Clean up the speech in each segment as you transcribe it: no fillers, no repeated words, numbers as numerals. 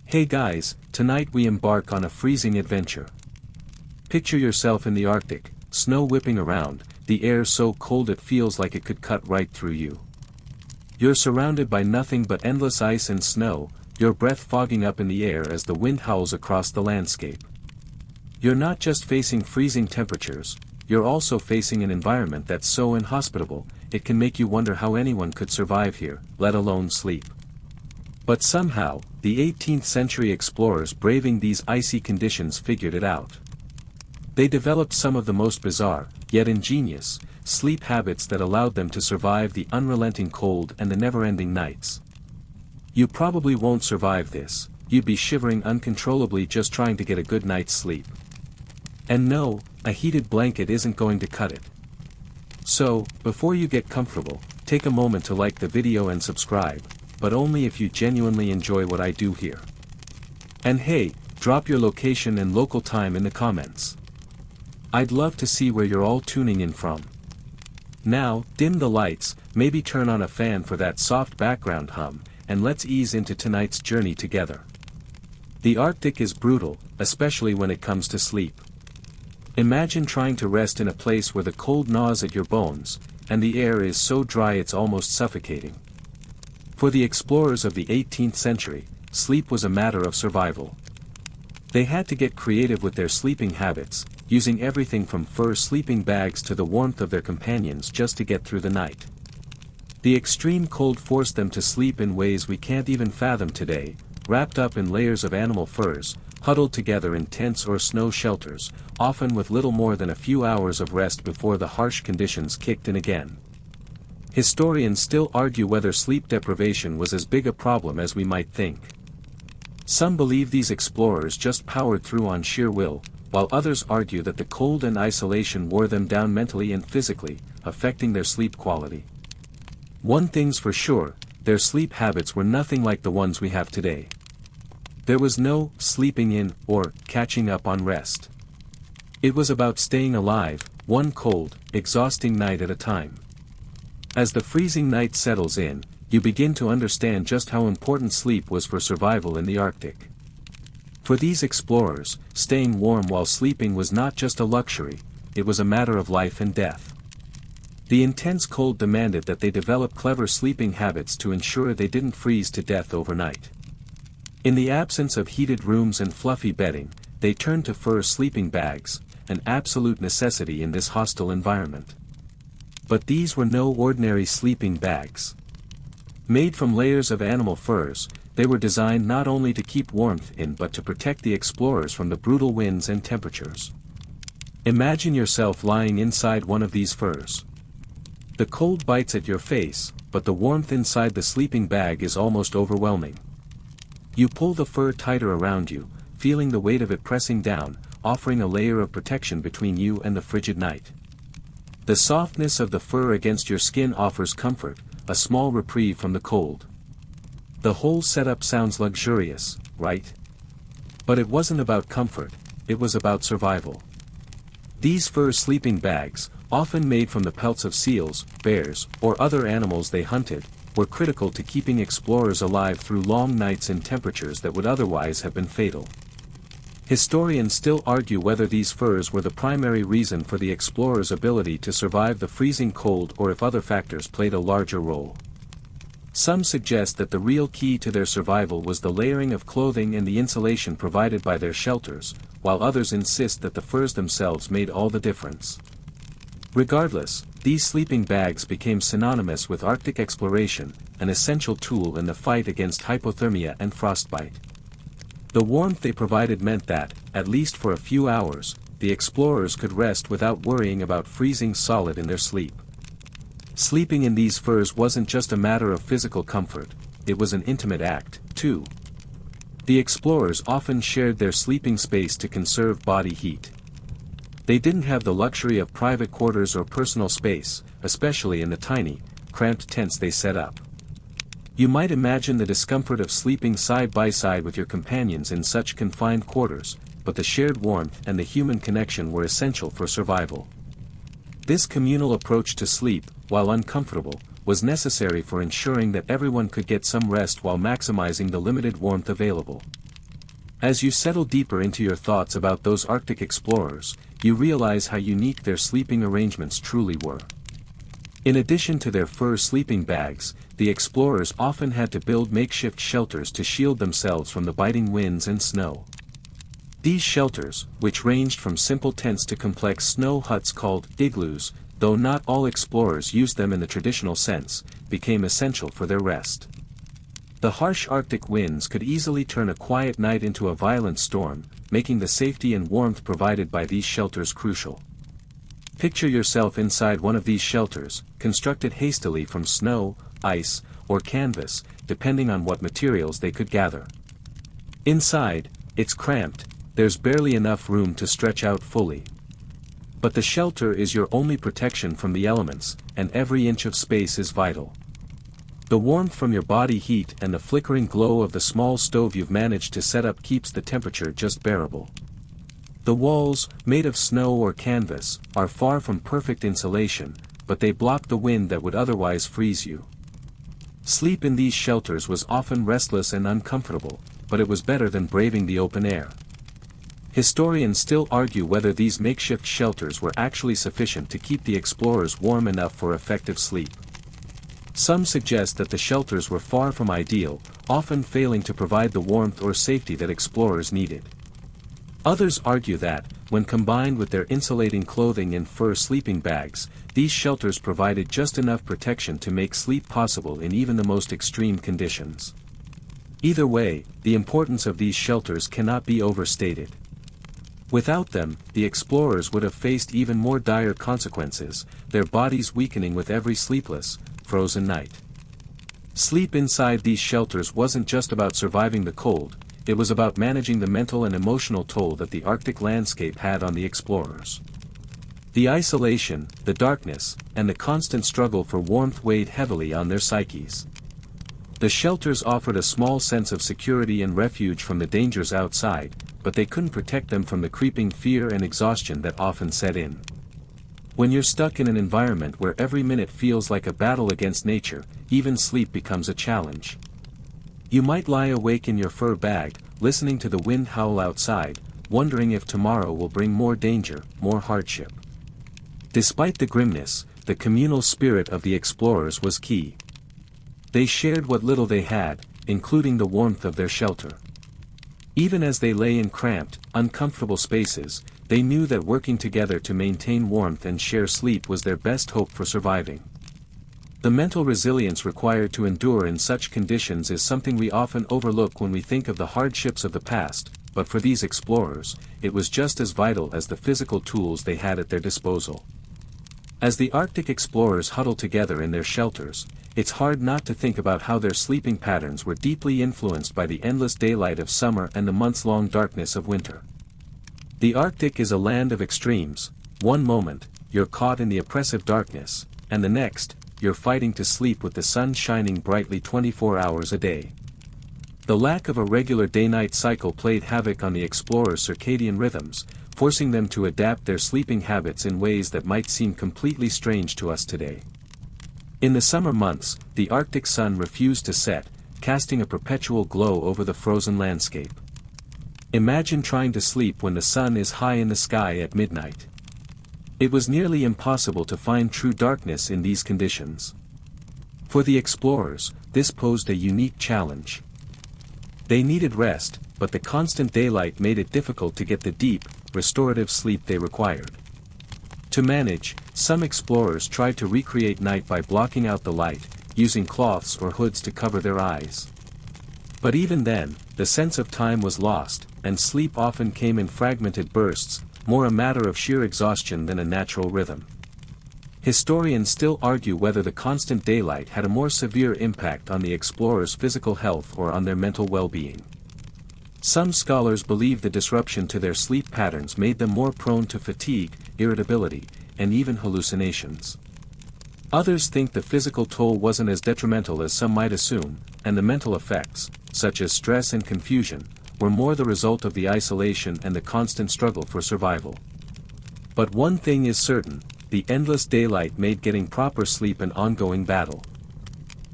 Hey guys, tonight we embark on a freezing adventure. Picture yourself in the Arctic, snow whipping around, the air so cold it feels like it could cut right through you. You're surrounded by nothing but endless ice and snow, your breath fogging up in the air as the wind howls across the landscape. You're not just facing freezing temperatures, you're also facing an environment that's so inhospitable, it can make you wonder how anyone could survive here, let alone sleep. But somehow, the 18th century explorers braving these icy conditions figured it out. They developed some of the most bizarre, yet ingenious, sleep habits that allowed them to survive the unrelenting cold and the never-ending nights. You probably won't survive this, you'd be shivering uncontrollably just trying to get a good night's sleep. And no, a heated blanket isn't going to cut it. So, before you get comfortable, take a moment to like the video and subscribe, but only if you genuinely enjoy what I do here. And hey, drop your location and local time in the comments. I'd love to see where you're all tuning in from. Now, dim the lights, maybe turn on a fan for that soft background hum, and let's ease into tonight's journey together. The Arctic is brutal, especially when it comes to sleep. Imagine trying to rest in a place where the cold gnaws at your bones, and the air is so dry it's almost suffocating. For the explorers of the 18th century, sleep was a matter of survival. They had to get creative with their sleeping habits, using everything from fur sleeping bags to the warmth of their companions just to get through the night. The extreme cold forced them to sleep in ways we can't even fathom today, wrapped up in layers of animal furs, huddled together in tents or snow shelters, often with little more than a few hours of rest before the harsh conditions kicked in again. Historians still argue whether sleep deprivation was as big a problem as we might think. Some believe these explorers just powered through on sheer will, while others argue that the cold and isolation wore them down mentally and physically, affecting their sleep quality. One thing's for sure, their sleep habits were nothing like the ones we have today. There was no sleeping in or catching up on rest. It was about staying alive, one cold, exhausting night at a time. As the freezing night settles in, you begin to understand just how important sleep was for survival in the Arctic. For these explorers, staying warm while sleeping was not just a luxury, it was a matter of life and death. The intense cold demanded that they develop clever sleeping habits to ensure they didn't freeze to death overnight. In the absence of heated rooms and fluffy bedding, they turned to fur sleeping bags, an absolute necessity in this hostile environment. But these were no ordinary sleeping bags. Made from layers of animal furs, they were designed not only to keep warmth in but to protect the explorers from the brutal winds and temperatures. Imagine yourself lying inside one of these furs. The cold bites at your face, but the warmth inside the sleeping bag is almost overwhelming. You pull the fur tighter around you, feeling the weight of it pressing down, offering a layer of protection between you and the frigid night. The softness of the fur against your skin offers comfort, a small reprieve from the cold. The whole setup sounds luxurious, right? But it wasn't about comfort, it was about survival. These fur sleeping bags, often made from the pelts of seals, bears, or other animals they hunted, were critical to keeping explorers alive through long nights in temperatures that would otherwise have been fatal. Historians still argue whether these furs were the primary reason for the explorers' ability to survive the freezing cold or if other factors played a larger role. Some suggest that the real key to their survival was the layering of clothing and the insulation provided by their shelters, while others insist that the furs themselves made all the difference. Regardless, these sleeping bags became synonymous with Arctic exploration, an essential tool in the fight against hypothermia and frostbite. The warmth they provided meant that, at least for a few hours, the explorers could rest without worrying about freezing solid in their sleep. Sleeping in these furs wasn't just a matter of physical comfort, it was an intimate act, too. The explorers often shared their sleeping space to conserve body heat. They didn't have the luxury of private quarters or personal space, especially in the tiny, cramped tents they set up. You might imagine the discomfort of sleeping side by side with your companions in such confined quarters, but the shared warmth and the human connection were essential for survival. This communal approach to sleep, while uncomfortable, was necessary for ensuring that everyone could get some rest while maximizing the limited warmth available. As you settle deeper into your thoughts about those Arctic explorers, you realize how unique their sleeping arrangements truly were. In addition to their fur sleeping bags, the explorers often had to build makeshift shelters to shield themselves from the biting winds and snow. These shelters, which ranged from simple tents to complex snow huts called igloos, though not all explorers used them in the traditional sense, became essential for their rest. The harsh Arctic winds could easily turn a quiet night into a violent storm, making the safety and warmth provided by these shelters crucial. Picture yourself inside one of these shelters, constructed hastily from snow, ice, or canvas, depending on what materials they could gather. Inside, it's cramped, there's barely enough room to stretch out fully. But the shelter is your only protection from the elements, and every inch of space is vital. The warmth from your body heat and the flickering glow of the small stove you've managed to set up keeps the temperature just bearable. The walls, made of snow or canvas, are far from perfect insulation, but they block the wind that would otherwise freeze you. Sleep in these shelters was often restless and uncomfortable, but it was better than braving the open air. Historians still argue whether these makeshift shelters were actually sufficient to keep the explorers warm enough for effective sleep. Some suggest that the shelters were far from ideal, often failing to provide the warmth or safety that explorers needed. Others argue that, when combined with their insulating clothing and fur sleeping bags, these shelters provided just enough protection to make sleep possible in even the most extreme conditions. Either way, the importance of these shelters cannot be overstated. Without them, the explorers would have faced even more dire consequences, their bodies weakening with every sleepless, frozen night. Sleep inside these shelters wasn't just about surviving the cold, it was about managing the mental and emotional toll that the Arctic landscape had on the explorers. The isolation, the darkness, and the constant struggle for warmth weighed heavily on their psyches. The shelters offered a small sense of security and refuge from the dangers outside, but they couldn't protect them from the creeping fear and exhaustion that often set in. When you're stuck in an environment where every minute feels like a battle against nature, even sleep becomes a challenge. You might lie awake in your fur bag, listening to the wind howl outside, wondering if tomorrow will bring more danger, more hardship. Despite the grimness, the communal spirit of the explorers was key. They shared what little they had, including the warmth of their shelter. Even as they lay in cramped, uncomfortable spaces, they knew that working together to maintain warmth and share sleep was their best hope for surviving. The mental resilience required to endure in such conditions is something we often overlook when we think of the hardships of the past, but for these explorers, it was just as vital as the physical tools they had at their disposal. As the Arctic explorers huddled together in their shelters, it's hard not to think about how their sleeping patterns were deeply influenced by the endless daylight of summer and the months-long darkness of winter. The Arctic is a land of extremes. One moment, you're caught in the oppressive darkness, and the next, you're fighting to sleep with the sun shining brightly 24 hours a day. The lack of a regular day-night cycle played havoc on the explorers' circadian rhythms, forcing them to adapt their sleeping habits in ways that might seem completely strange to us today. In the summer months, the Arctic sun refused to set, casting a perpetual glow over the frozen landscape. Imagine trying to sleep when the sun is high in the sky at midnight. It was nearly impossible to find true darkness in these conditions. For the explorers, this posed a unique challenge. They needed rest, but the constant daylight made it difficult to get the deep, restorative sleep they required. To manage, some explorers tried to recreate night by blocking out the light, using cloths or hoods to cover their eyes. But even then, the sense of time was lost, and sleep often came in fragmented bursts, more a matter of sheer exhaustion than a natural rhythm. Historians still argue whether the constant daylight had a more severe impact on the explorers' physical health or on their mental well-being. Some scholars believe the disruption to their sleep patterns made them more prone to fatigue, irritability, and even hallucinations. Others think the physical toll wasn't as detrimental as some might assume, and the mental effects, such as stress and confusion, were more the result of the isolation and the constant struggle for survival. But one thing is certain, the endless daylight made getting proper sleep an ongoing battle.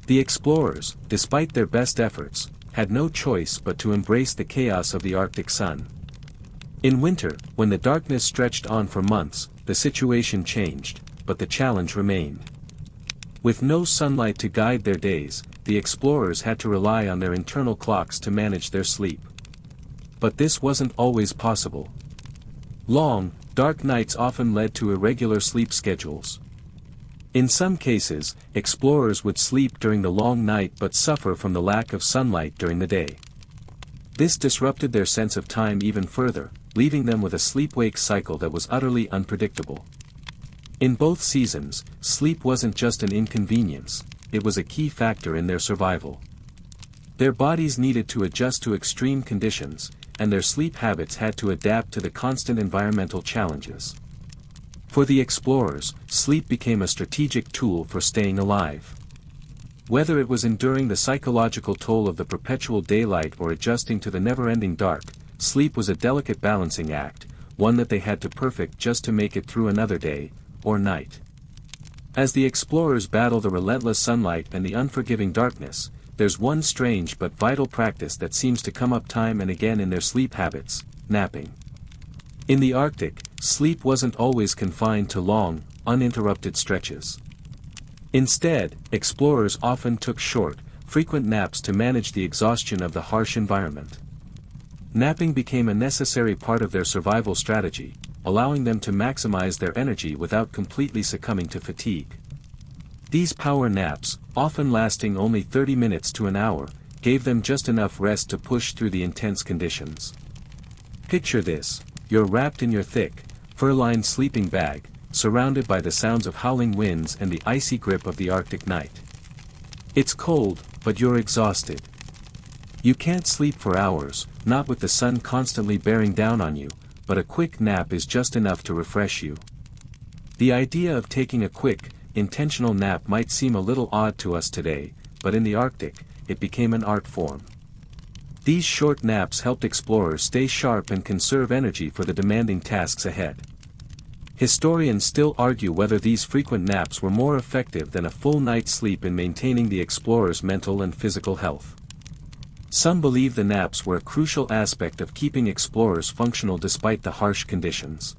The explorers, despite their best efforts, had no choice but to embrace the chaos of the Arctic sun. In winter, when the darkness stretched on for months, the situation changed, but the challenge remained. With no sunlight to guide their days, the explorers had to rely on their internal clocks to manage their sleep. But this wasn't always possible. Long, dark nights often led to irregular sleep schedules. In some cases, explorers would sleep during the long night but suffer from the lack of sunlight during the day. This disrupted their sense of time even further, leaving them with a sleep-wake cycle that was utterly unpredictable. In both seasons, sleep wasn't just an inconvenience, it was a key factor in their survival. Their bodies needed to adjust to extreme conditions, and their sleep habits had to adapt to the constant environmental challenges. For the explorers, sleep became a strategic tool for staying alive. Whether it was enduring the psychological toll of the perpetual daylight or adjusting to the never-ending dark, sleep was a delicate balancing act, one that they had to perfect just to make it through another day, or night. As the explorers battle the relentless sunlight and the unforgiving darkness, there's one strange but vital practice that seems to come up time and again in their sleep habits: napping. In the Arctic, sleep wasn't always confined to long, uninterrupted stretches. Instead, explorers often took short, frequent naps to manage the exhaustion of the harsh environment. Napping became a necessary part of their survival strategy, allowing them to maximize their energy without completely succumbing to fatigue. These power naps, often lasting only 30 minutes to an hour, gave them just enough rest to push through the intense conditions. Picture this: you're wrapped in your thick, fur-lined sleeping bag, surrounded by the sounds of howling winds and the icy grip of the Arctic night. It's cold, but you're exhausted. You can't sleep for hours, not with the sun constantly bearing down on you, but a quick nap is just enough to refresh you. The idea of taking a quick, intentional nap might seem a little odd to us today, but in the Arctic, it became an art form. These short naps helped explorers stay sharp and conserve energy for the demanding tasks ahead. Historians still argue whether these frequent naps were more effective than a full night's sleep in maintaining the explorers' mental and physical health. Some believe the naps were a crucial aspect of keeping explorers functional despite the harsh conditions.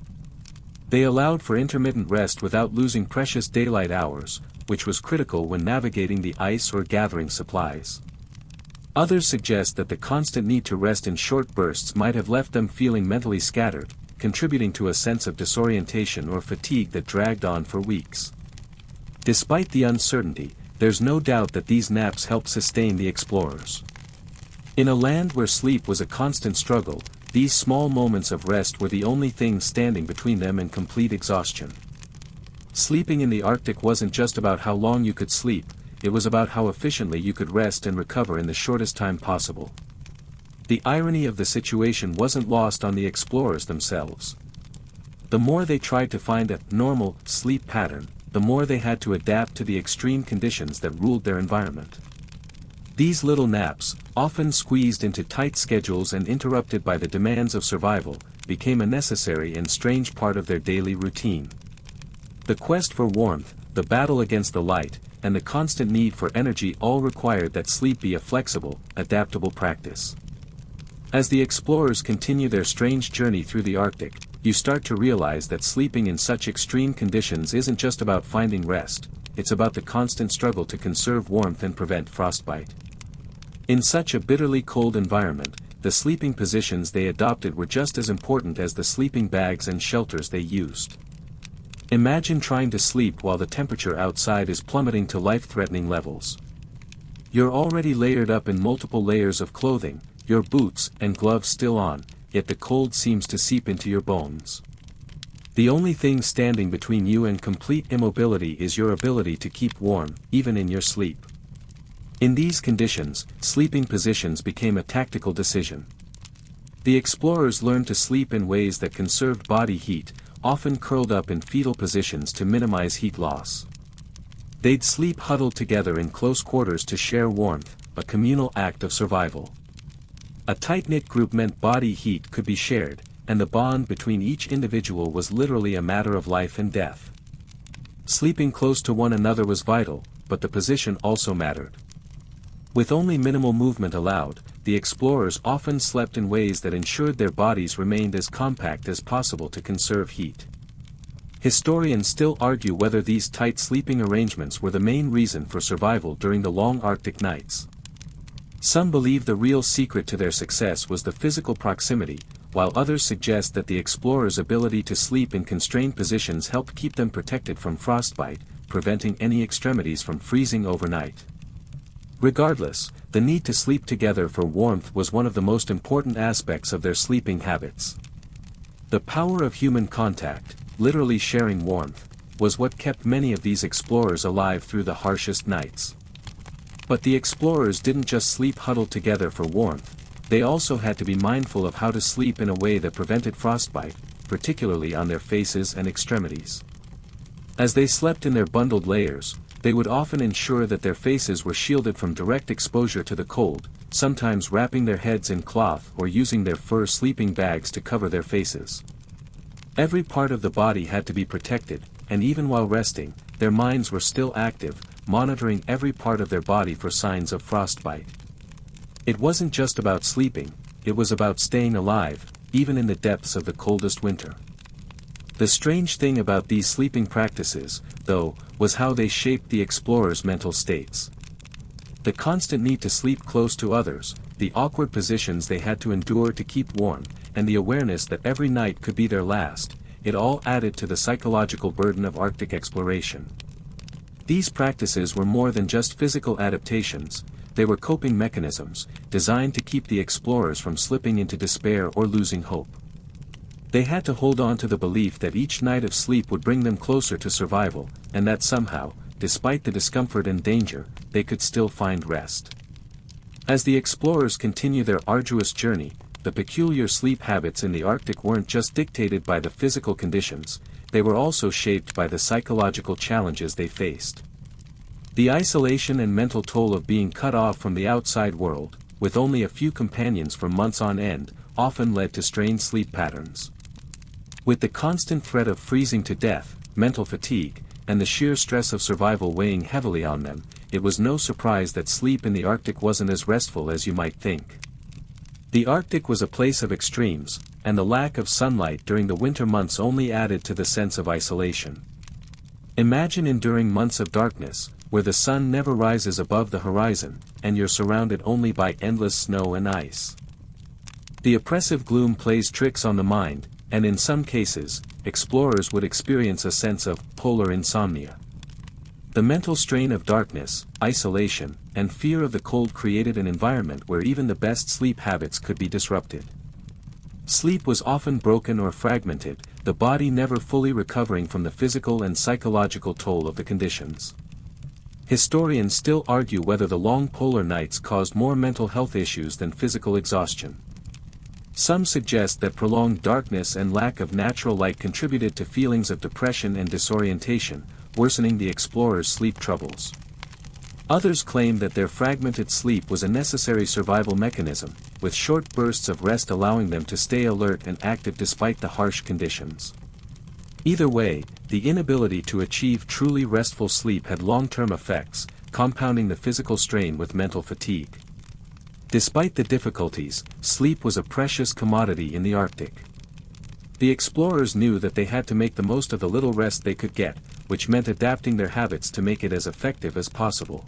They allowed for intermittent rest without losing precious daylight hours, which was critical when navigating the ice or gathering supplies. Others suggest that the constant need to rest in short bursts might have left them feeling mentally scattered, contributing to a sense of disorientation or fatigue that dragged on for weeks. Despite the uncertainty, there's no doubt that these naps helped sustain the explorers. In a land where sleep was a constant struggle, these small moments of rest were the only things standing between them and complete exhaustion. Sleeping in the Arctic wasn't just about how long you could sleep, it was about how efficiently you could rest and recover in the shortest time possible. The irony of the situation wasn't lost on the explorers themselves. The more they tried to find a normal sleep pattern, the more they had to adapt to the extreme conditions that ruled their environment. These little naps, often squeezed into tight schedules and interrupted by the demands of survival, became a necessary and strange part of their daily routine. The quest for warmth, the battle against the light, and the constant need for energy all required that sleep be a flexible, adaptable practice. As the explorers continue their strange journey through the Arctic, you start to realize that sleeping in such extreme conditions isn't just about finding rest, it's about the constant struggle to conserve warmth and prevent frostbite. In such a bitterly cold environment, the sleeping positions they adopted were just as important as the sleeping bags and shelters they used. Imagine trying to sleep while the temperature outside is plummeting to life-threatening levels. You're already layered up in multiple layers of clothing, your boots and gloves still on, yet the cold seems to seep into your bones. The only thing standing between you and complete immobility is your ability to keep warm, even in your sleep. In these conditions, sleeping positions became a tactical decision. The explorers learned to sleep in ways that conserved body heat, often curled up in fetal positions to minimize heat loss. They'd sleep huddled together in close quarters to share warmth, a communal act of survival. A tight-knit group meant body heat could be shared, and the bond between each individual was literally a matter of life and death. Sleeping close to one another was vital, but the position also mattered. With only minimal movement allowed, the explorers often slept in ways that ensured their bodies remained as compact as possible to conserve heat. Historians still argue whether these tight sleeping arrangements were the main reason for survival during the long Arctic nights. Some believe the real secret to their success was the physical proximity, while others suggest that the explorers' ability to sleep in constrained positions helped keep them protected from frostbite, preventing any extremities from freezing overnight. Regardless, the need to sleep together for warmth was one of the most important aspects of their sleeping habits. The power of human contact, literally sharing warmth, was what kept many of these explorers alive through the harshest nights. But the explorers didn't just sleep huddled together for warmth, they also had to be mindful of how to sleep in a way that prevented frostbite, particularly on their faces and extremities. As they slept in their bundled layers, they would often ensure that their faces were shielded from direct exposure to the cold, sometimes wrapping their heads in cloth or using their fur sleeping bags to cover their faces. Every part of the body had to be protected, and even while resting, their minds were still active, monitoring every part of their body for signs of frostbite. It wasn't just about sleeping, it was about staying alive, even in the depths of the coldest winter. The strange thing about these sleeping practices, though, was how they shaped the explorers' mental states. The constant need to sleep close to others, the awkward positions they had to endure to keep warm, and the awareness that every night could be their last, it all added to the psychological burden of Arctic exploration. These practices were more than just physical adaptations, they were coping mechanisms, designed to keep the explorers from slipping into despair or losing hope. They had to hold on to the belief that each night of sleep would bring them closer to survival, and that somehow, despite the discomfort and danger, they could still find rest. As the explorers continue their arduous journey, the peculiar sleep habits in the Arctic weren't just dictated by the physical conditions, they were also shaped by the psychological challenges they faced. The isolation and mental toll of being cut off from the outside world, with only a few companions for months on end, often led to strained sleep patterns. With the constant threat of freezing to death, mental fatigue, and the sheer stress of survival weighing heavily on them, it was no surprise that sleep in the Arctic wasn't as restful as you might think. The Arctic was a place of extremes, and the lack of sunlight during the winter months only added to the sense of isolation. Imagine enduring months of darkness, where the sun never rises above the horizon, and you're surrounded only by endless snow and ice. The oppressive gloom plays tricks on the mind, and in some cases, explorers would experience a sense of polar insomnia. The mental strain of darkness, isolation, and fear of the cold created an environment where even the best sleep habits could be disrupted. Sleep was often broken or fragmented, the body never fully recovering from the physical and psychological toll of the conditions. Historians still argue whether the long polar nights caused more mental health issues than physical exhaustion. Some suggest that prolonged darkness and lack of natural light contributed to feelings of depression and disorientation, worsening the explorers' sleep troubles. Others claim that their fragmented sleep was a necessary survival mechanism, with short bursts of rest allowing them to stay alert and active despite the harsh conditions. Either way, the inability to achieve truly restful sleep had long-term effects, compounding the physical strain with mental fatigue. Despite the difficulties, sleep was a precious commodity in the Arctic. The explorers knew that they had to make the most of the little rest they could get, which meant adapting their habits to make it as effective as possible.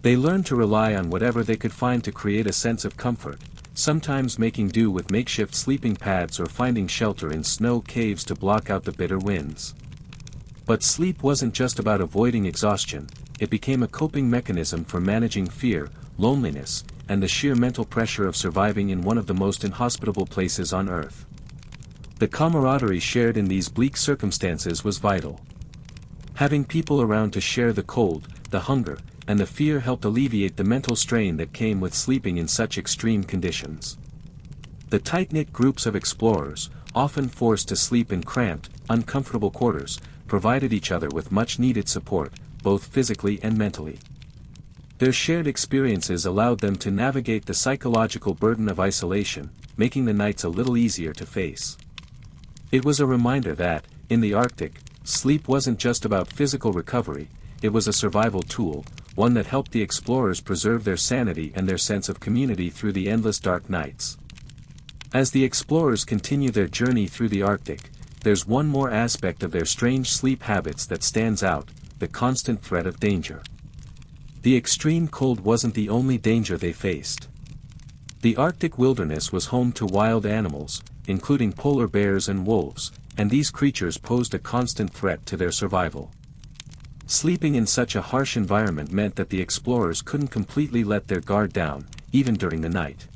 They learned to rely on whatever they could find to create a sense of comfort, sometimes making do with makeshift sleeping pads or finding shelter in snow caves to block out the bitter winds. But sleep wasn't just about avoiding exhaustion, it became a coping mechanism for managing fear, loneliness, and the sheer mental pressure of surviving in one of the most inhospitable places on Earth. The camaraderie shared in these bleak circumstances was vital. Having people around to share the cold, the hunger, and the fear helped alleviate the mental strain that came with sleeping in such extreme conditions. The tight-knit groups of explorers, often forced to sleep in cramped, uncomfortable quarters, provided each other with much-needed support, both physically and mentally. Their shared experiences allowed them to navigate the psychological burden of isolation, making the nights a little easier to face. It was a reminder that, in the Arctic, sleep wasn't just about physical recovery, it was a survival tool, one that helped the explorers preserve their sanity and their sense of community through the endless dark nights. As the explorers continue their journey through the Arctic, there's one more aspect of their strange sleep habits that stands out: the constant threat of danger. The extreme cold wasn't the only danger they faced. The Arctic wilderness was home to wild animals, including polar bears and wolves, and these creatures posed a constant threat to their survival. Sleeping in such a harsh environment meant that the explorers couldn't completely let their guard down, even during the night.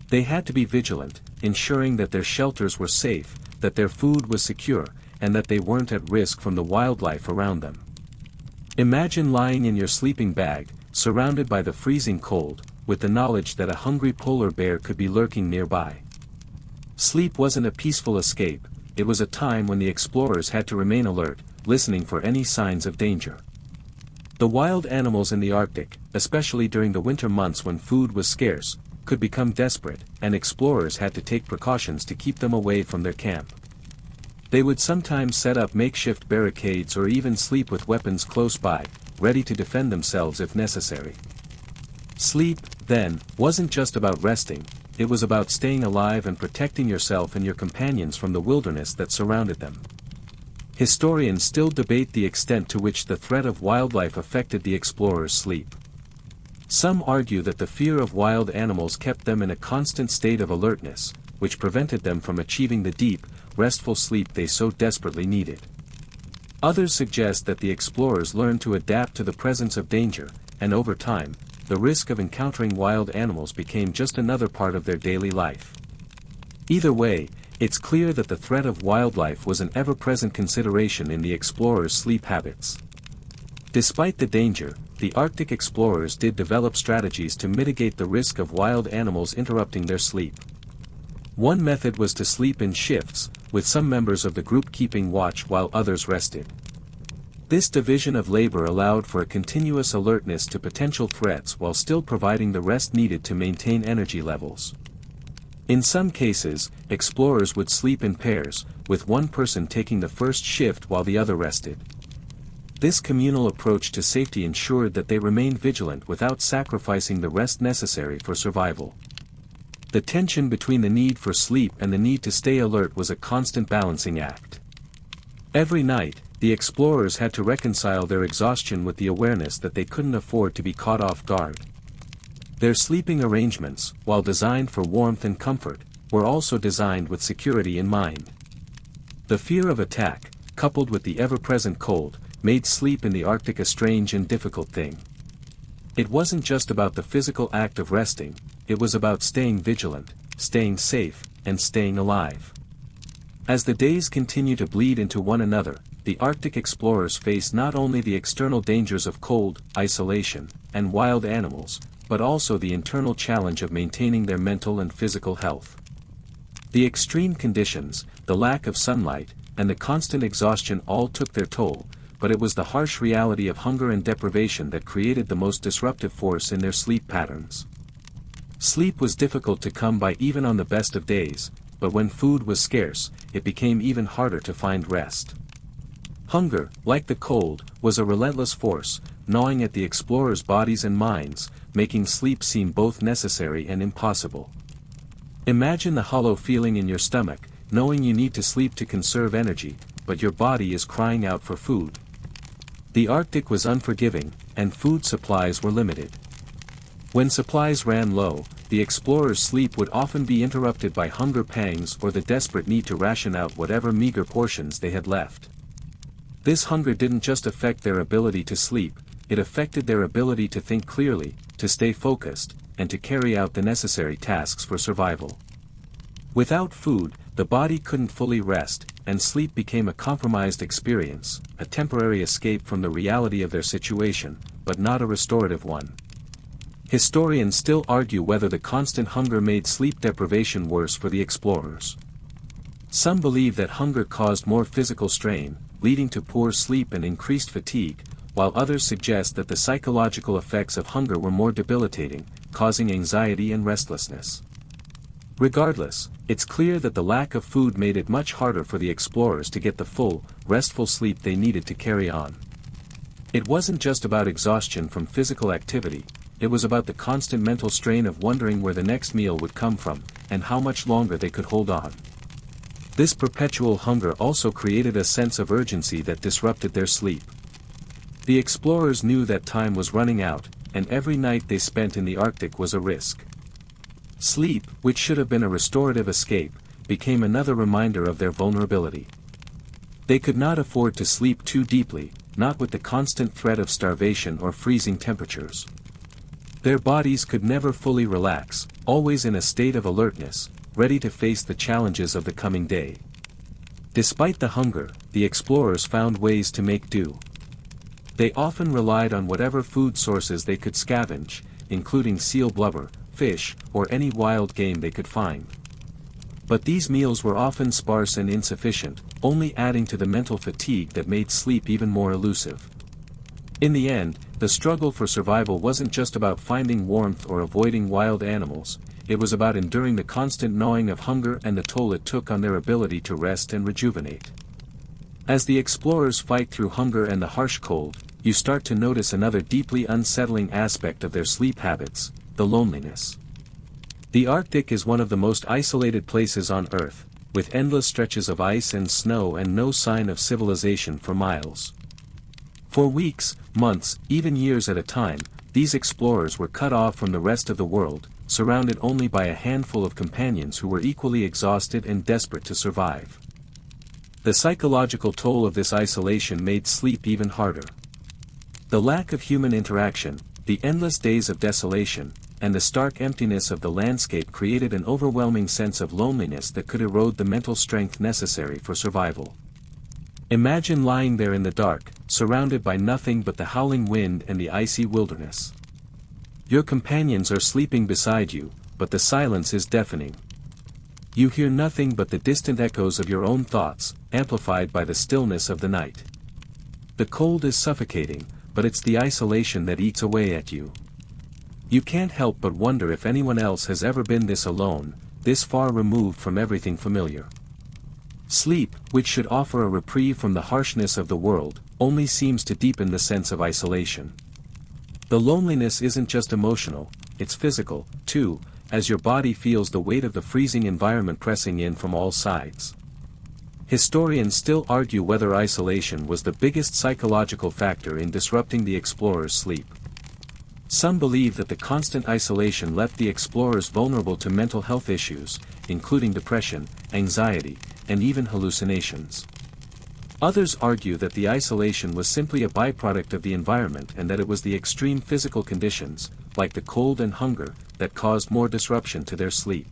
They had to be vigilant, ensuring that their shelters were safe, that their food was secure, and that they weren't at risk from the wildlife around them. Imagine lying in your sleeping bag, surrounded by the freezing cold, with the knowledge that a hungry polar bear could be lurking nearby. Sleep wasn't a peaceful escape, it was a time when the explorers had to remain alert, listening for any signs of danger. The wild animals in the Arctic, especially during the winter months when food was scarce, could become desperate, and explorers had to take precautions to keep them away from their camp. They would sometimes set up makeshift barricades or even sleep with weapons close by, ready to defend themselves if necessary. Sleep, then, wasn't just about resting, it was about staying alive and protecting yourself and your companions from the wilderness that surrounded them. Historians still debate the extent to which the threat of wildlife affected the explorers' sleep. Some argue that the fear of wild animals kept them in a constant state of alertness, which prevented them from achieving the deep, restful sleep they so desperately needed. Others suggest that the explorers learned to adapt to the presence of danger, and over time, the risk of encountering wild animals became just another part of their daily life. Either way, it's clear that the threat of wildlife was an ever-present consideration in the explorers' sleep habits. Despite the danger, the Arctic explorers did develop strategies to mitigate the risk of wild animals interrupting their sleep. One method was to sleep in shifts, with some members of the group keeping watch while others rested. This division of labor allowed for a continuous alertness to potential threats while still providing the rest needed to maintain energy levels. In some cases, explorers would sleep in pairs, with one person taking the first shift while the other rested. This communal approach to safety ensured that they remained vigilant without sacrificing the rest necessary for survival. The tension between the need for sleep and the need to stay alert was a constant balancing act. Every night, the explorers had to reconcile their exhaustion with the awareness that they couldn't afford to be caught off guard. Their sleeping arrangements, while designed for warmth and comfort, were also designed with security in mind. The fear of attack, coupled with the ever-present cold, made sleep in the Arctic a strange and difficult thing. It wasn't just about the physical act of resting, it was about staying vigilant, staying safe, and staying alive. As the days continue to bleed into one another, the Arctic explorers face not only the external dangers of cold, isolation, and wild animals, but also the internal challenge of maintaining their mental and physical health. The extreme conditions, the lack of sunlight, and the constant exhaustion all took their toll, but it was the harsh reality of hunger and deprivation that created the most disruptive force in their sleep patterns. Sleep was difficult to come by even on the best of days, but when food was scarce, it became even harder to find rest. Hunger, like the cold, was a relentless force, gnawing at the explorers' bodies and minds, making sleep seem both necessary and impossible. Imagine the hollow feeling in your stomach, knowing you need to sleep to conserve energy, but your body is crying out for food. The Arctic was unforgiving, and food supplies were limited. When supplies ran low, the explorers' sleep would often be interrupted by hunger pangs or the desperate need to ration out whatever meager portions they had left. This hunger didn't just affect their ability to sleep, it affected their ability to think clearly, to stay focused, and to carry out the necessary tasks for survival. Without food, the body couldn't fully rest, and sleep became a compromised experience, a temporary escape from the reality of their situation, but not a restorative one. Historians still argue whether the constant hunger made sleep deprivation worse for the explorers. Some believe that hunger caused more physical strain, leading to poor sleep and increased fatigue, while others suggest that the psychological effects of hunger were more debilitating, causing anxiety and restlessness. Regardless, it's clear that the lack of food made it much harder for the explorers to get the full, restful sleep they needed to carry on. It wasn't just about exhaustion from physical activity, it was about the constant mental strain of wondering where the next meal would come from, and how much longer they could hold on. This perpetual hunger also created a sense of urgency that disrupted their sleep. The explorers knew that time was running out, and every night they spent in the Arctic was a risk. Sleep, which should have been a restorative escape, became another reminder of their vulnerability. They could not afford to sleep too deeply, not with the constant threat of starvation or freezing temperatures. Their bodies could never fully relax, always in a state of alertness, ready to face the challenges of the coming day. Despite the hunger, the explorers found ways to make do. They often relied on whatever food sources they could scavenge, including seal blubber, fish, or any wild game they could find. But these meals were often sparse and insufficient, only adding to the mental fatigue that made sleep even more elusive. In the end, the struggle for survival wasn't just about finding warmth or avoiding wild animals, it was about enduring the constant gnawing of hunger and the toll it took on their ability to rest and rejuvenate. As the explorers fight through hunger and the harsh cold, you start to notice another deeply unsettling aspect of their sleep habits, the loneliness. The Arctic is one of the most isolated places on Earth, with endless stretches of ice and snow and no sign of civilization for miles. For weeks, months, even years at a time, these explorers were cut off from the rest of the world, surrounded only by a handful of companions who were equally exhausted and desperate to survive. The psychological toll of this isolation made sleep even harder. The lack of human interaction, the endless days of desolation, and the stark emptiness of the landscape created an overwhelming sense of loneliness that could erode the mental strength necessary for survival. Imagine lying there in the dark, surrounded by nothing but the howling wind and the icy wilderness. Your companions are sleeping beside you, but the silence is deafening. You hear nothing but the distant echoes of your own thoughts, amplified by the stillness of the night. The cold is suffocating, but it's the isolation that eats away at you. You can't help but wonder if anyone else has ever been this alone, this far removed from everything familiar. Sleep, which should offer a reprieve from the harshness of the world, only seems to deepen the sense of isolation. The loneliness isn't just emotional, it's physical, too, as your body feels the weight of the freezing environment pressing in from all sides. Historians still argue whether isolation was the biggest psychological factor in disrupting the explorers' sleep. Some believe that the constant isolation left the explorers vulnerable to mental health issues, including depression, anxiety, and even hallucinations. Others argue that the isolation was simply a byproduct of the environment and that it was the extreme physical conditions, like the cold and hunger, that caused more disruption to their sleep.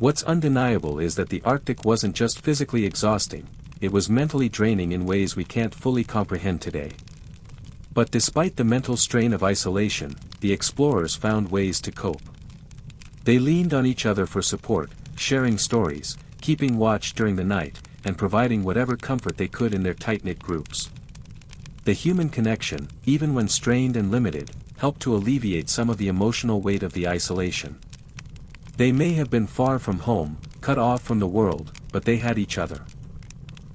What's undeniable is that the Arctic wasn't just physically exhausting, it was mentally draining in ways we can't fully comprehend today. But despite the mental strain of isolation, the explorers found ways to cope. They leaned on each other for support, sharing stories, keeping watch during the night, and providing whatever comfort they could in their tight-knit groups. The human connection, even when strained and limited, helped to alleviate some of the emotional weight of the isolation. They may have been far from home, cut off from the world, but they had each other.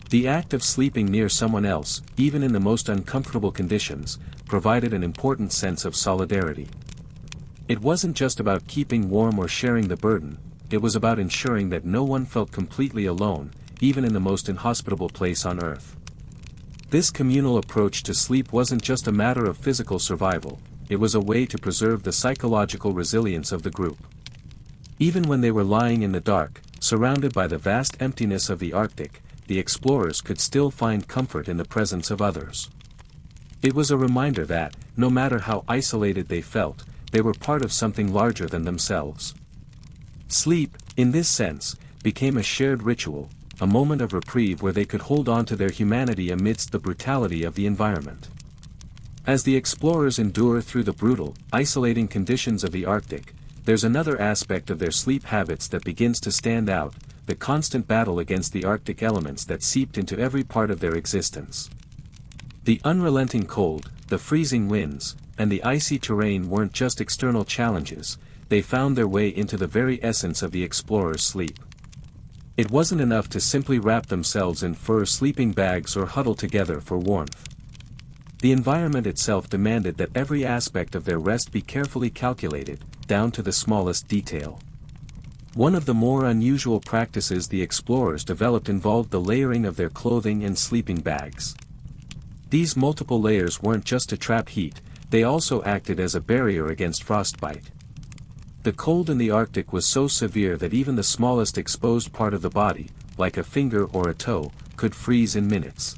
The act of sleeping near someone else, even in the most uncomfortable conditions, provided an important sense of solidarity. It wasn't just about keeping warm or sharing the burden, it was about ensuring that no one felt completely alone, even in the most inhospitable place on Earth. This communal approach to sleep wasn't just a matter of physical survival, it was a way to preserve the psychological resilience of the group. Even when they were lying in the dark, surrounded by the vast emptiness of the Arctic, the explorers could still find comfort in the presence of others. It was a reminder that, no matter how isolated they felt, they were part of something larger than themselves. Sleep, in this sense, became a shared ritual, a moment of reprieve where they could hold on to their humanity amidst the brutality of the environment. As the explorers endure through the brutal, isolating conditions of the Arctic, there's another aspect of their sleep habits that begins to stand out, the constant battle against the Arctic elements that seeped into every part of their existence. The unrelenting cold, the freezing winds, and the icy terrain weren't just external challenges, they found their way into the very essence of the explorers' sleep. It wasn't enough to simply wrap themselves in fur sleeping bags or huddle together for warmth. The environment itself demanded that every aspect of their rest be carefully calculated, down to the smallest detail. One of the more unusual practices the explorers developed involved the layering of their clothing and sleeping bags. These multiple layers weren't just to trap heat, they also acted as a barrier against frostbite. The cold in the Arctic was so severe that even the smallest exposed part of the body, like a finger or a toe, could freeze in minutes.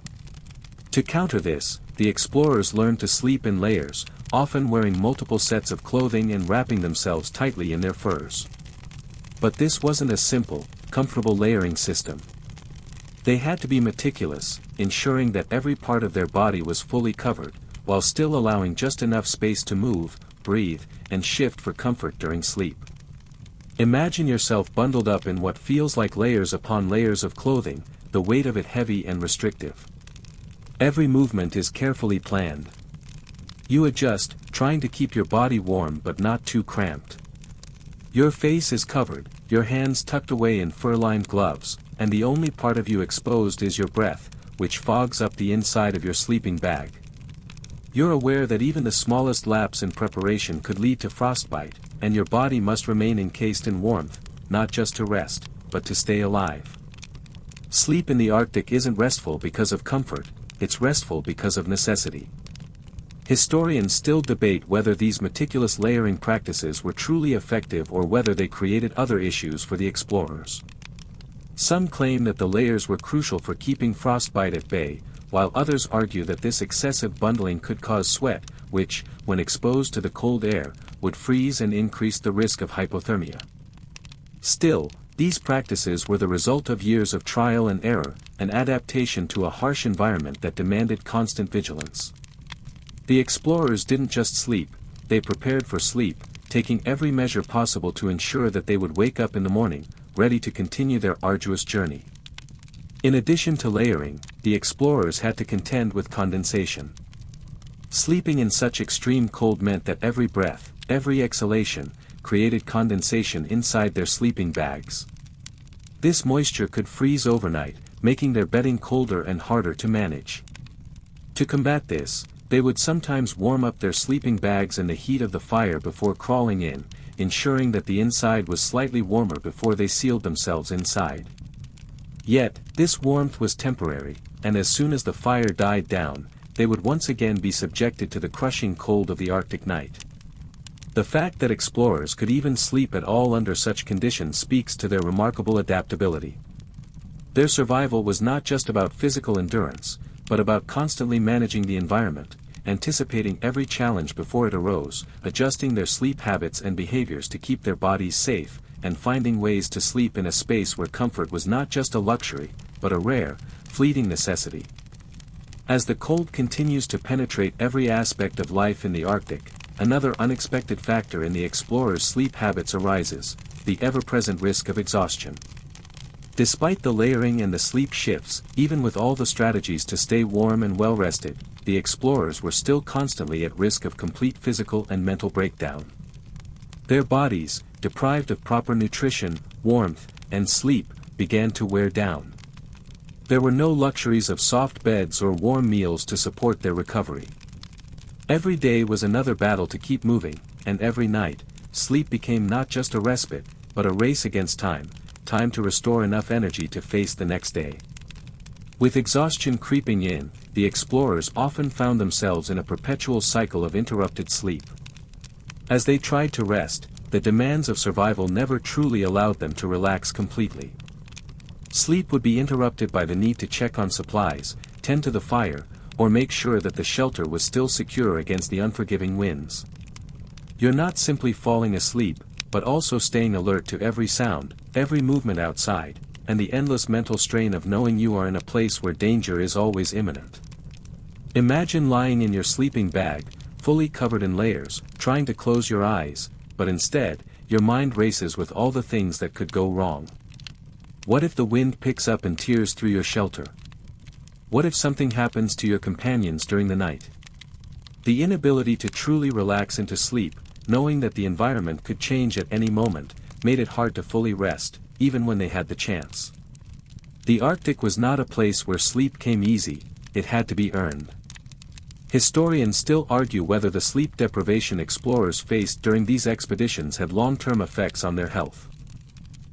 To counter this, the explorers learned to sleep in layers, often wearing multiple sets of clothing and wrapping themselves tightly in their furs. But this wasn't a simple, comfortable layering system. They had to be meticulous, ensuring that every part of their body was fully covered, while still allowing just enough space to move, breathe, and shift for comfort during sleep. Imagine yourself bundled up in what feels like layers upon layers of clothing, the weight of it heavy and restrictive. Every movement is carefully planned. You adjust, trying to keep your body warm but not too cramped. Your face is covered, your hands tucked away in fur-lined gloves, and the only part of you exposed is your breath, which fogs up the inside of your sleeping bag. You're aware that even the smallest lapse in preparation could lead to frostbite, and your body must remain encased in warmth, not just to rest, but to stay alive. Sleep in the Arctic isn't restful because of comfort, it's restful because of necessity. Historians still debate whether these meticulous layering practices were truly effective or whether they created other issues for the explorers. Some claim that the layers were crucial for keeping frostbite at bay, while others argue that this excessive bundling could cause sweat, which, when exposed to the cold air, would freeze and increase the risk of hypothermia. Still, these practices were the result of years of trial and error, an adaptation to a harsh environment that demanded constant vigilance. The explorers didn't just sleep, they prepared for sleep, taking every measure possible to ensure that they would wake up in the morning, ready to continue their arduous journey. In addition to layering, the explorers had to contend with condensation. Sleeping in such extreme cold meant that every breath, every exhalation, created condensation inside their sleeping bags. This moisture could freeze overnight, making their bedding colder and harder to manage. To combat this, they would sometimes warm up their sleeping bags in the heat of the fire before crawling in, ensuring that the inside was slightly warmer before they sealed themselves inside. Yet, this warmth was temporary, and as soon as the fire died down, they would once again be subjected to the crushing cold of the Arctic night. The fact that explorers could even sleep at all under such conditions speaks to their remarkable adaptability. Their survival was not just about physical endurance, but about constantly managing the environment, anticipating every challenge before it arose, adjusting their sleep habits and behaviors to keep their bodies safe, and finding ways to sleep in a space where comfort was not just a luxury, but a rare, fleeting necessity. As the cold continues to penetrate every aspect of life in the Arctic, another unexpected factor in the explorers' sleep habits arises: the ever-present risk of exhaustion. Despite the layering and the sleep shifts, even with all the strategies to stay warm and well-rested, the explorers were still constantly at risk of complete physical and mental breakdown. Their bodies, deprived of proper nutrition, warmth, and sleep, began to wear down. There were no luxuries of soft beds or warm meals to support their recovery. Every day was another battle to keep moving, and every night, sleep became not just a respite, but a race against time to restore enough energy to face the next day. With exhaustion creeping in, the explorers often found themselves in a perpetual cycle of interrupted sleep. As they tried to rest, the demands of survival never truly allowed them to relax completely. Sleep would be interrupted by the need to check on supplies, tend to the fire, or make sure that the shelter was still secure against the unforgiving winds. You're not simply falling asleep, but also staying alert to every sound, every movement outside, and the endless mental strain of knowing you are in a place where danger is always imminent. Imagine lying in your sleeping bag, fully covered in layers, trying to close your eyes, but instead, your mind races with all the things that could go wrong. What if the wind picks up and tears through your shelter? What if something happens to your companions during the night? The inability to truly relax into sleep, knowing that the environment could change at any moment, made it hard to fully rest, even when they had the chance. The Arctic was not a place where sleep came easy, it had to be earned. Historians still argue whether the sleep deprivation explorers faced during these expeditions had long-term effects on their health.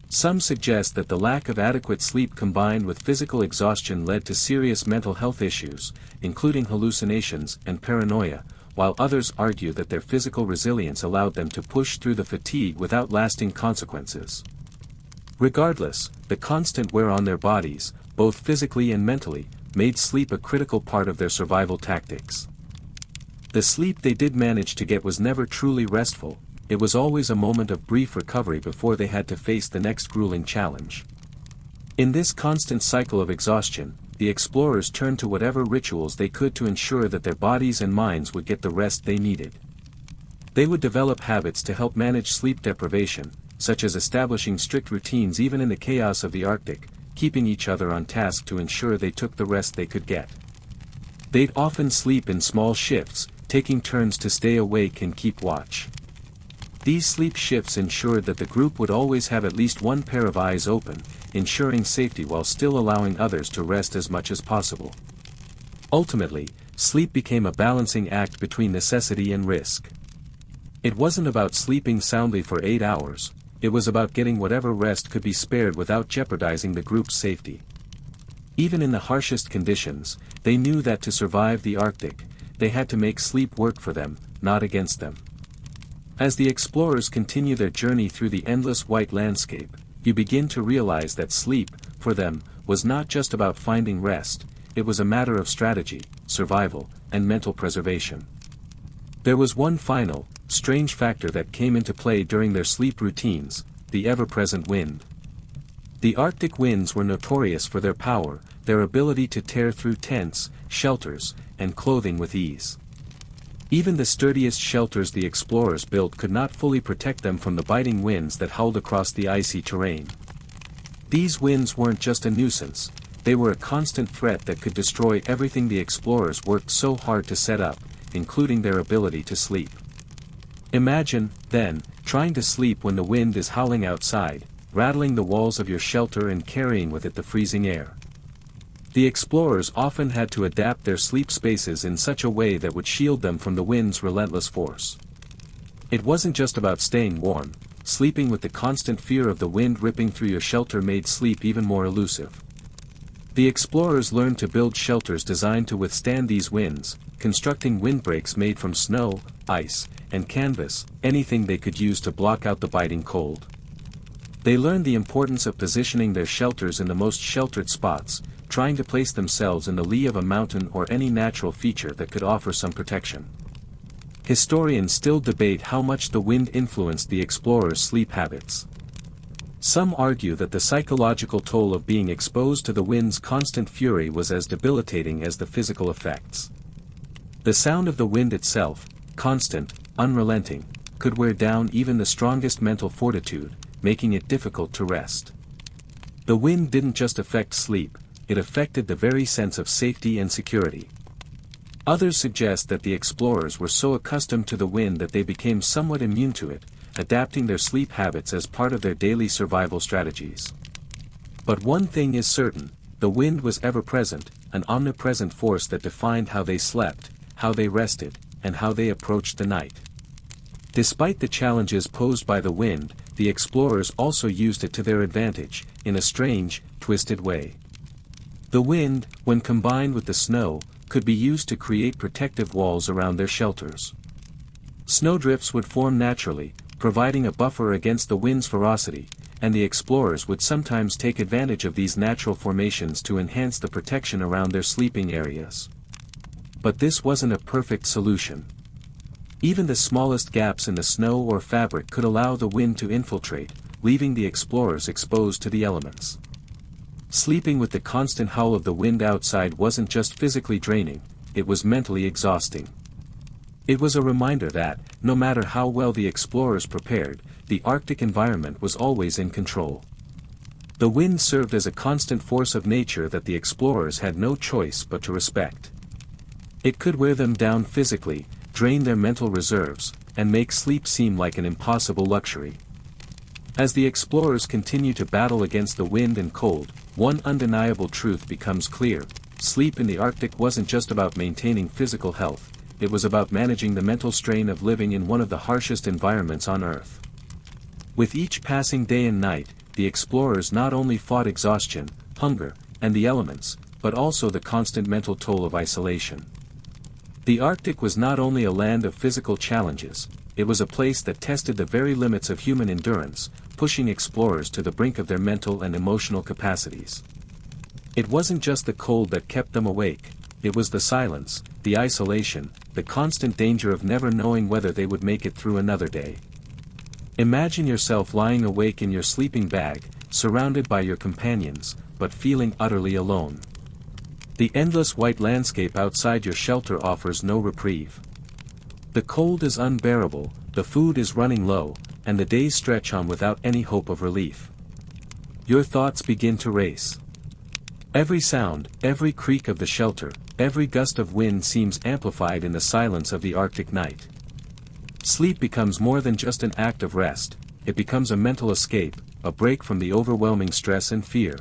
Some suggest that the lack of adequate sleep combined with physical exhaustion led to serious mental health issues, including hallucinations and paranoia, while others argue that their physical resilience allowed them to push through the fatigue without lasting consequences. Regardless, the constant wear on their bodies, both physically and mentally, made sleep a critical part of their survival tactics. The sleep they did manage to get was never truly restful, it was always a moment of brief recovery before they had to face the next grueling challenge. In this constant cycle of exhaustion, the explorers turned to whatever rituals they could to ensure that their bodies and minds would get the rest they needed. They would develop habits to help manage sleep deprivation, such as establishing strict routines even in the chaos of the Arctic, keeping each other on task to ensure they took the rest they could get. They'd often sleep in small shifts, taking turns to stay awake and keep watch. These sleep shifts ensured that the group would always have at least one pair of eyes open, ensuring safety while still allowing others to rest as much as possible. Ultimately, sleep became a balancing act between necessity and risk. It wasn't about sleeping soundly for 8 hours, it was about getting whatever rest could be spared without jeopardizing the group's safety. Even in the harshest conditions, they knew that to survive the Arctic, they had to make sleep work for them, not against them. As the explorers continue their journey through the endless white landscape, you begin to realize that sleep, for them, was not just about finding rest, it was a matter of strategy, survival, and mental preservation. There was one final, strange factor that came into play during their sleep routines, the ever-present wind. The Arctic winds were notorious for their power, their ability to tear through tents, shelters, and clothing with ease. Even the sturdiest shelters the explorers built could not fully protect them from the biting winds that howled across the icy terrain. These winds weren't just a nuisance, they were a constant threat that could destroy everything the explorers worked so hard to set up, including their ability to sleep. Imagine, then, trying to sleep when the wind is howling outside, rattling the walls of your shelter and carrying with it the freezing air. The explorers often had to adapt their sleep spaces in such a way that would shield them from the wind's relentless force. It wasn't just about staying warm, sleeping with the constant fear of the wind ripping through your shelter made sleep even more elusive. The explorers learned to build shelters designed to withstand these winds, constructing windbreaks made from snow, ice, and canvas, anything they could use to block out the biting cold. They learned the importance of positioning their shelters in the most sheltered spots, trying to place themselves in the lee of a mountain or any natural feature that could offer some protection. Historians still debate how much the wind influenced the explorers' sleep habits. Some argue that the psychological toll of being exposed to the wind's constant fury was as debilitating as the physical effects. The sound of the wind itself, constant, unrelenting, could wear down even the strongest mental fortitude, making it difficult to rest. The wind didn't just affect sleep, it affected the very sense of safety and security. Others suggest that the explorers were so accustomed to the wind that they became somewhat immune to it, adapting their sleep habits as part of their daily survival strategies. But one thing is certain, the wind was ever present, an omnipresent force that defined how they slept, how they rested, and how they approached the night. Despite the challenges posed by the wind, the explorers also used it to their advantage, in a strange, twisted way. The wind, when combined with the snow, could be used to create protective walls around their shelters. Snowdrifts would form naturally, providing a buffer against the wind's ferocity, and the explorers would sometimes take advantage of these natural formations to enhance the protection around their sleeping areas. But this wasn't a perfect solution. Even the smallest gaps in the snow or fabric could allow the wind to infiltrate, leaving the explorers exposed to the elements. Sleeping with the constant howl of the wind outside wasn't just physically draining, it was mentally exhausting. It was a reminder that, no matter how well the explorers prepared, the Arctic environment was always in control. The wind served as a constant force of nature that the explorers had no choice but to respect. It could wear them down physically, drain their mental reserves, and make sleep seem like an impossible luxury. As the explorers continue to battle against the wind and cold, one undeniable truth becomes clear: sleep in the Arctic wasn't just about maintaining physical health, it was about managing the mental strain of living in one of the harshest environments on Earth. With each passing day and night, the explorers not only fought exhaustion, hunger, and the elements, but also the constant mental toll of isolation. The Arctic was not only a land of physical challenges, it was a place that tested the very limits of human endurance, pushing explorers to the brink of their mental and emotional capacities. It wasn't just the cold that kept them awake, it was the silence, the isolation, the constant danger of never knowing whether they would make it through another day. Imagine yourself lying awake in your sleeping bag, surrounded by your companions, but feeling utterly alone. The endless white landscape outside your shelter offers no reprieve. The cold is unbearable, the food is running low, and the days stretch on without any hope of relief. Your thoughts begin to race. Every sound, every creak of the shelter, every gust of wind seems amplified in the silence of the Arctic night. Sleep becomes more than just an act of rest, it becomes a mental escape, a break from the overwhelming stress and fear.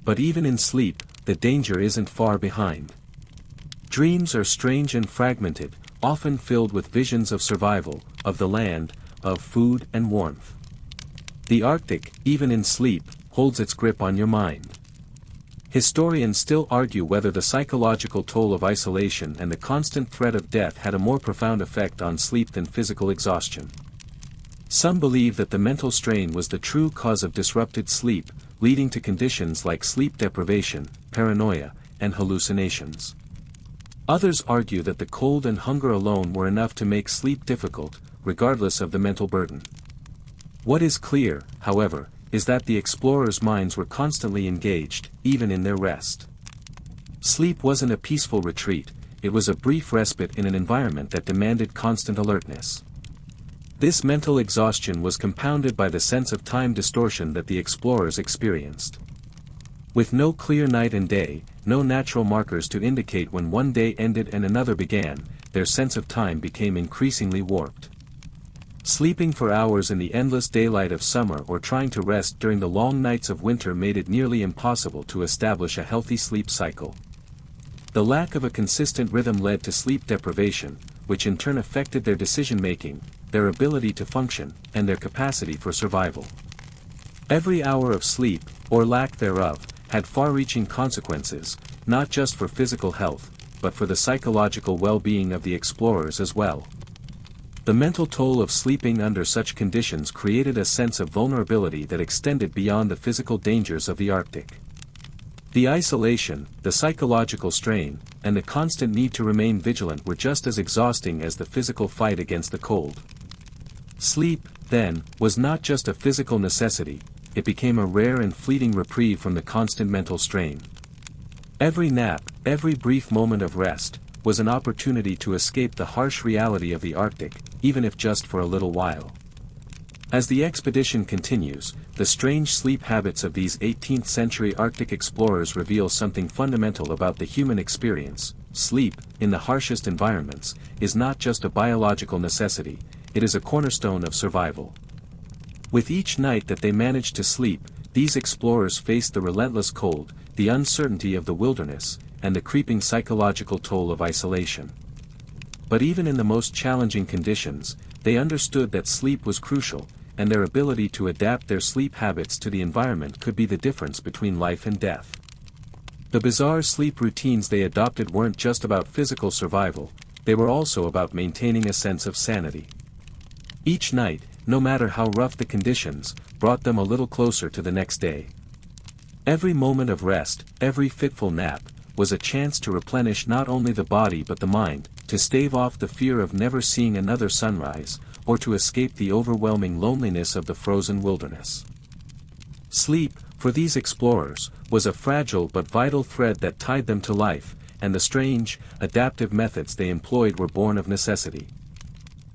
But even in sleep, the danger isn't far behind. Dreams are strange and fragmented, often filled with visions of survival, of the land, of food and warmth. The Arctic, even in sleep, holds its grip on your mind. Historians still argue whether the psychological toll of isolation and the constant threat of death had a more profound effect on sleep than physical exhaustion. Some believe that the mental strain was the true cause of disrupted sleep, leading to conditions like sleep deprivation, paranoia, and hallucinations. Others argue that the cold and hunger alone were enough to make sleep difficult, regardless of the mental burden. What is clear, however, is that the explorers' minds were constantly engaged, even in their rest. Sleep wasn't a peaceful retreat, it was a brief respite in an environment that demanded constant alertness. This mental exhaustion was compounded by the sense of time distortion that the explorers experienced. With no clear night and day, no natural markers to indicate when one day ended and another began, their sense of time became increasingly warped. Sleeping for hours in the endless daylight of summer or trying to rest during the long nights of winter made it nearly impossible to establish a healthy sleep cycle. The lack of a consistent rhythm led to sleep deprivation, which in turn affected their decision-making, their ability to function, and their capacity for survival. Every hour of sleep, or lack thereof, had far-reaching consequences, not just for physical health, but for the psychological well-being of the explorers as well. The mental toll of sleeping under such conditions created a sense of vulnerability that extended beyond the physical dangers of the Arctic. The isolation, the psychological strain, and the constant need to remain vigilant were just as exhausting as the physical fight against the cold. Sleep, then, was not just a physical necessity, it became a rare and fleeting reprieve from the constant mental strain. Every nap, every brief moment of rest, was an opportunity to escape the harsh reality of the Arctic, even if just for a little while. As the expedition continues, the strange sleep habits of these 18th-century Arctic explorers reveal something fundamental about the human experience. Sleep, in the harshest environments, is not just a biological necessity, it is a cornerstone of survival. With each night that they managed to sleep, these explorers faced the relentless cold, the uncertainty of the wilderness, and the creeping psychological toll of isolation. But even in the most challenging conditions, they understood that sleep was crucial, and their ability to adapt their sleep habits to the environment could be the difference between life and death. The bizarre sleep routines they adopted weren't just about physical survival, they were also about maintaining a sense of sanity. Each night, no matter how rough the conditions, brought them a little closer to the next day. Every moment of rest, every fitful nap, was a chance to replenish not only the body but the mind, to stave off the fear of never seeing another sunrise, or to escape the overwhelming loneliness of the frozen wilderness. Sleep, for these explorers, was a fragile but vital thread that tied them to life, and the strange, adaptive methods they employed were born of necessity.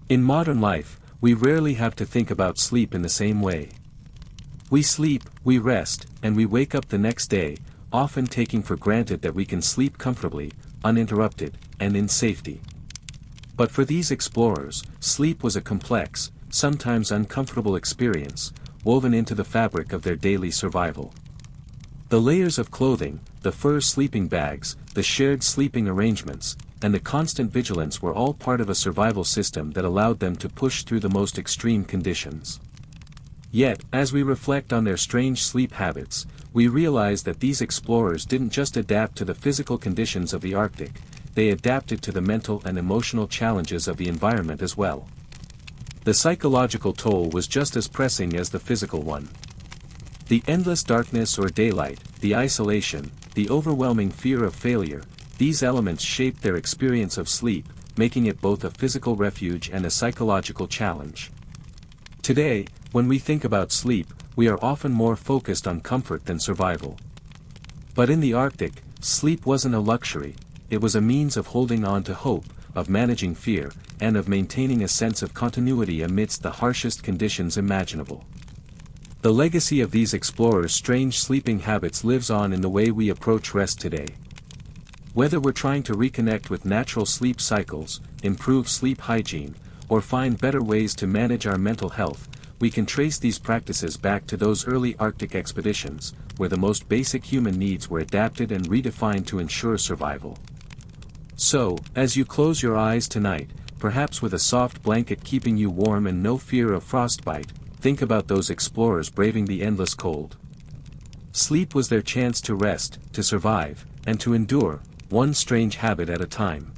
In modern life, we rarely have to think about sleep in the same way. We sleep, we rest, and we wake up the next day, often taking for granted that we can sleep comfortably, uninterrupted, and in safety. But for these explorers, sleep was a complex, sometimes uncomfortable experience, woven into the fabric of their daily survival. The layers of clothing, the fur sleeping bags, the shared sleeping arrangements, and the constant vigilance were all part of a survival system that allowed them to push through the most extreme conditions. Yet, as we reflect on their strange sleep habits, we realize that these explorers didn't just adapt to the physical conditions of the Arctic, they adapted to the mental and emotional challenges of the environment as well. The psychological toll was just as pressing as the physical one. The endless darkness or daylight, the isolation, the overwhelming fear of failure, these elements shaped their experience of sleep, making it both a physical refuge and a psychological challenge. Today, when we think about sleep, we are often more focused on comfort than survival. But in the Arctic, sleep wasn't a luxury, it was a means of holding on to hope, of managing fear, and of maintaining a sense of continuity amidst the harshest conditions imaginable. The legacy of these explorers' strange sleeping habits lives on in the way we approach rest today. Whether we're trying to reconnect with natural sleep cycles, improve sleep hygiene, or find better ways to manage our mental health, we can trace these practices back to those early Arctic expeditions, where the most basic human needs were adapted and redefined to ensure survival. So, as you close your eyes tonight, perhaps with a soft blanket keeping you warm and no fear of frostbite, think about those explorers braving the endless cold. Sleep was their chance to rest, to survive, and to endure, one strange habit at a time.